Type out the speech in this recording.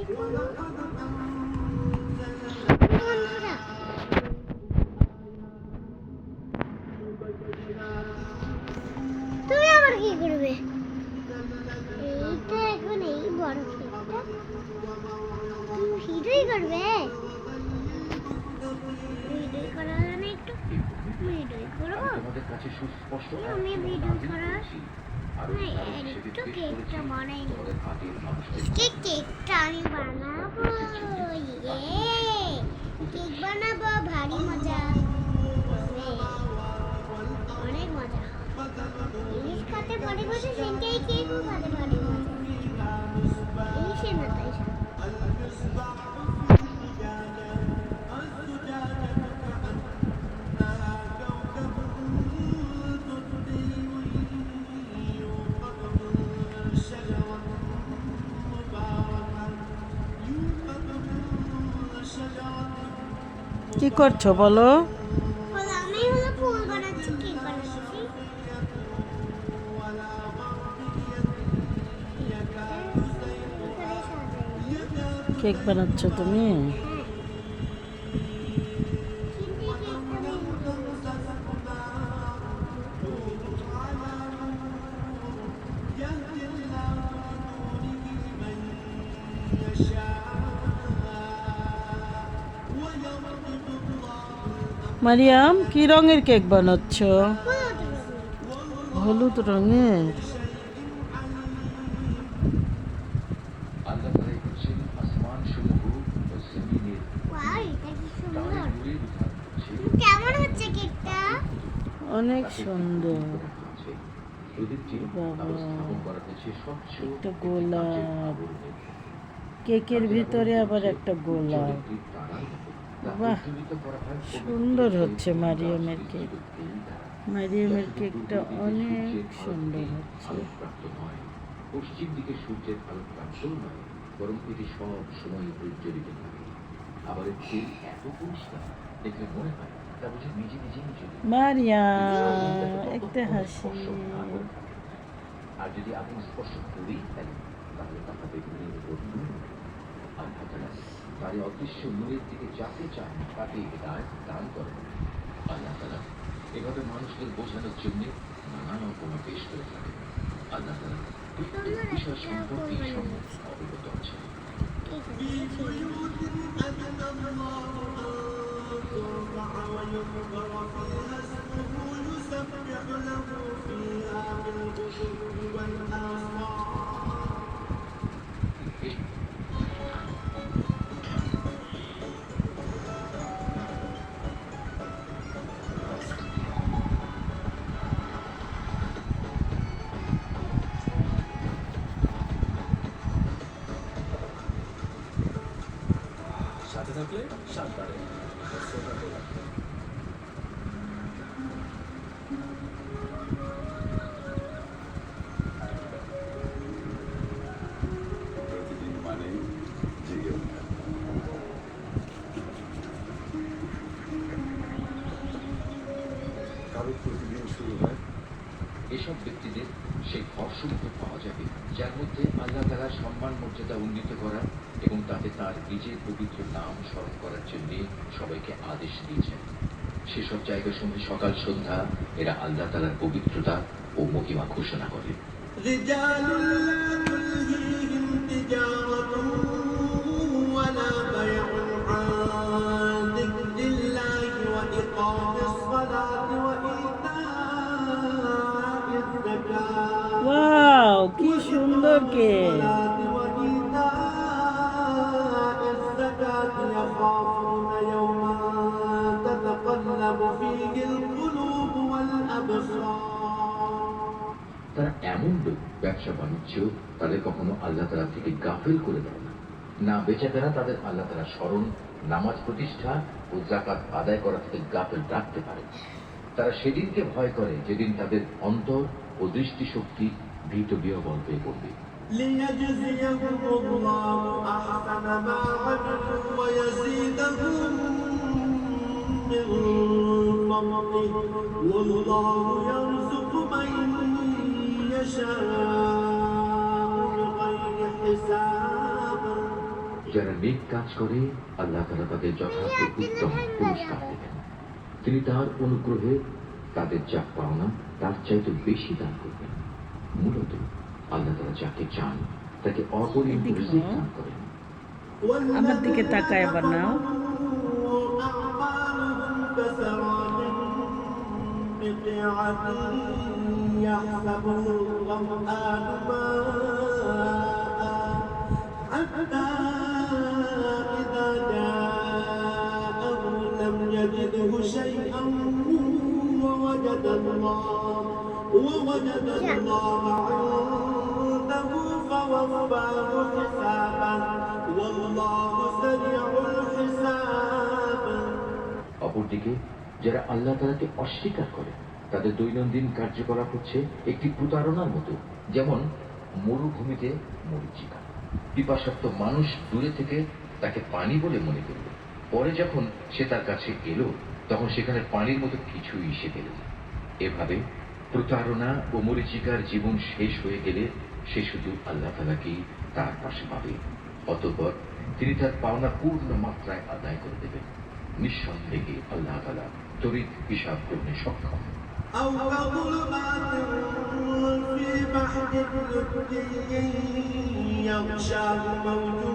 বন্ধুরা, তুমি আবার কি করবে? এইটা এখন এই বড় কেকটা তুমি ভিডিওই করবে? ভিডিও করার জন্য একটু ভিডিও করবো। আমি ভিডিও করার একটু কেকটা বানাই, কেকটা আমি বানাবো। কেক বানাবো, ভারী মজা হবে, অনেক মজা। ইলিশ খাতে ভারী মজা, সেটাই কেকও খাতে ভারী মজা। ইলিশের না তাই কি করছো বলো? আমি হলো ফুল বানাচ্ছি, কেক বানাচ্ছি। কেক বানাচ্ছো তুমি? মারিয়াম, কি রঙের কেক বানাচ্ছো? হলুদ রঙের। কেমন হচ্ছে কেকটা? অনেক সুন্দর বাবা, একটা গোলাপ, কেকের ভিতরে আবার একটা গোলাপ। বাহ, সুন্দর হচ্ছে মারিয়ামের কেক। মারিয়ামের কেকটা অনেক সুন্দর হচ্ছে। পশ্চিম দিকে সূর্যের আলো প্রান্তও নয়, বরং এটি সব সময় প্রজ্বলিত থাকে। আবার এর তেল এত পরিষ্কার, দেখলে মনে হয় তা বুঝে নিজে নিজেই চলে। মারিয়াম, একটা হাসি। আর যদি আপনি স্পর্শ করেই ফেলেন, তাহলে তাহা দেখবেন আল্লাহ তাআলা তার অদৃশ্য নূরের দিকে যাকে চান তাকে হিদায়াত দান করেন। আল্লাহ তাআলা এভাবে মানুষদের বোঝানোর জন্য নানান উপমা পেশ করে থাকেন। আল্লাহ তাআলা প্রত্যেক বিষয় সম্পর্কে অবগত আছেন। সাথে থাকলে স্বাদ বাড়ে। প্রতিদিন মানে জেগে ওঠা। কারো প্রতিদিন শুরু হয়। এসব ব্যক্তিদের সেই ঘরসমূহ পাওয়া যাবে যার মধ্যে আল্লাহ তাআলার সম্মান মর্যাদা উন্নীত করা এবং তাতে তার নিজের পবিত্র নাম স্মরণ করার জন্য সবাইকে আদেশ দিয়েছেন। সেসব জায়গাসমূহে সকাল সন্ধ্যা এরা আল্লাহ তাআলার পবিত্রতা ও মহিমা ঘোষণা করে। ওয়াও, কি সুন্দর কেক। তারা এমন লোক, ব্যবসা বাণিজ্য তাদের কখনো আল্লাহ তাআলা থেকে গাফিল করে দেয় না। না বেচাকেনা তাদের আল্লাহ তাআলা স্মরণ, নামাজ প্রতিষ্ঠা ও যাকাত আদায় করা থেকে গাফিল রাখতে পারে। তারা সেদিনকে ভয় করে যেদিন তাদের অন্তর ও দৃষ্টিশক্তি ভীত বিহ্বল হয়ে পড়বে। যারা নেক কাজ করে আল্লাহ তাআলা তাদের যথার্থ উত্তম পুরস্কার দেবেন। তিনি তার অনুগ্রহে তাদের যা পাওনা তার চাইতে বেশি দান করবেন। মূলত আল্লাহ তাআলা যাকে চান তাকে অপরিমিত এদিকে রিজিক নাও। দান করেন। আমার দিকে তাকায় এবার নাও। أعمالهم كسراب بقيعة يحسبه الظمآن ماء حتى إذا جاءه لم يجده شيئا ووجد الله عنده فوفاه حسابا والله سريع الحساب. অপরদিকে যারা আল্লাহ তাআলাকে অস্বীকার করে তাদের দৈনন্দিন কার্যকলাপ হচ্ছে একটি প্রতারণার মতো। যেমন মরুভূমিতে মরীচিকা। পিপাসার্ত মানুষ দূরে থেকে তাকে পানি বলে মনে করল, পরে যখন সে তার কাছে এলো তখন সেখানে পানির মতো কিছুই এসে পেল না। এভাবে প্রতারণা ও মরীচিকার জীবন শেষ হয়ে গেলে সে শুধু আল্লাহ তাআলাকেই তার পাশে পাবে। অতঃপর তিনি তার পাওনা পূর্ণ মাত্রায় আদায় করে দেবেন। নিঃসন্দেহে আল্লাহ তাআলা তড়িৎ হিসাব করতে সক্ষম। أو كظلمات في بحر لجي يغشاه موج